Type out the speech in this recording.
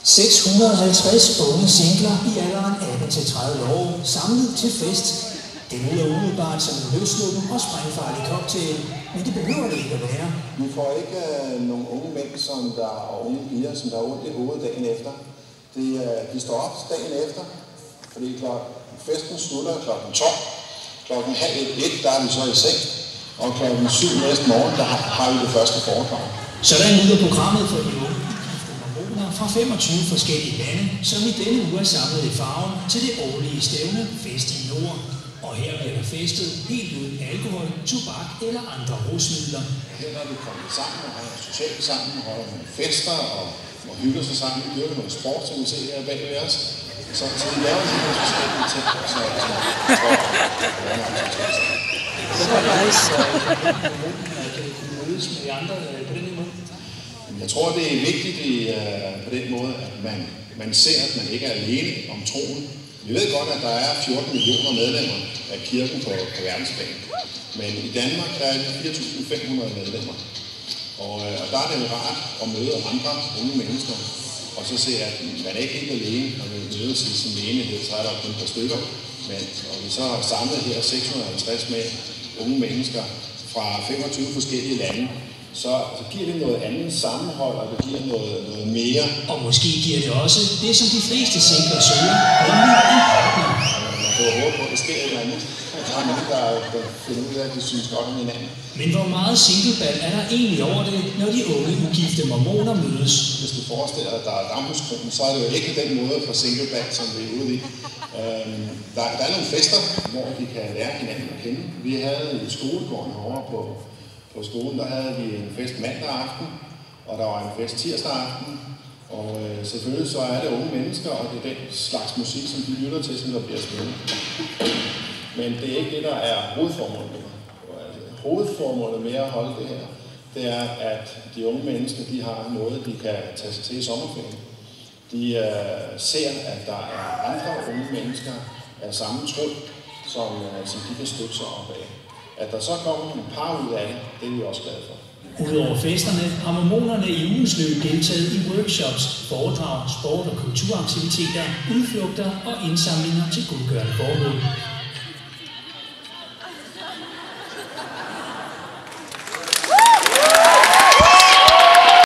650 unge singler i alderen 18-30 år samlet til fest. Det lyder umiddelbart som en løsluppen og sprængfarlig cocktail, men det behøver det ikke at være. Vi får ikke nogle unge mænd og unge piger, som der er ondt i hovedet dagen efter. De står op dagen efter, fordi festen slutter klokken 12. Klokken halv 1, der er vi så i seng, og klokken 7 næste morgen, der har vi det første foredrag. Sådan lyder programmet for de unge mormoner fra 25 forskellige lande, som i denne uge er samlet i Farven til det årlige stævne Fest i Nord. Og her bliver der festet helt uden alkohol, tobak eller andre rusmidler. Her er vi kommet sammen og holder socialt sammen, holder nogle fester og hygger sig sammen. Vi dyrker noget sport, som vi ser her bagved os. Så vi laver de her forskellige ting, så det mødes med andre på den måde. Jeg tror, det er vigtigt på den måde, at man ser, at man ikke er alene om troen. Vi ved godt, at der er 14 millioner medlemmer af kirken på verdensplan. Men i Danmark der er 4.500 medlemmer. Og der er det jo rart at møde andre unge mennesker. Og så se, at man er ikke helt alene, når man mødes i sin menighed, så er der kun et par stykker. Og vi så har samlet her 650 med unge mennesker fra 25 forskellige lande. Så giver det noget andet sammenhold, og det giver noget mere. Og måske giver det også det, som de fleste singler søger, nemlig en partner. Man kan jo håbe på, at det sker et eller andet. Der er nogen, der finder ud af, at de synes godt om hinanden. Men hvor meget singlebal er der egentlig over det, når de unge ugifte mormoner mødes? Hvis du forestiller dig, at der er Damhuskronen, så er det jo ikke den måde for singlebal, som vi er ude i. Der er nogle fester, hvor de kan lære hinanden at kende. Vi havde i skolegården herovre på skolen, der havde vi en fest mandag aften, og der var en fest tirsdag aften. Og selvfølgelig så er det unge mennesker, og det er den slags musik, som de lytter til, som der bliver spillet. Men det er ikke det, der er hovedformålet. Hovedformålet med at holde det her, det er, at de unge mennesker, de har noget, de kan tage sig til i sommerferien. De ser, at der er andre unge mennesker af samme tro, som de kan støtte sig op af. At der så kommer nogle par ud af det, det er vi også glade for. Udover festerne har mormonerne i ugens løb deltaget i workshops, foredrag, sport- og kulturaktiviteter, udflugter og indsamlinger til godgørende formål.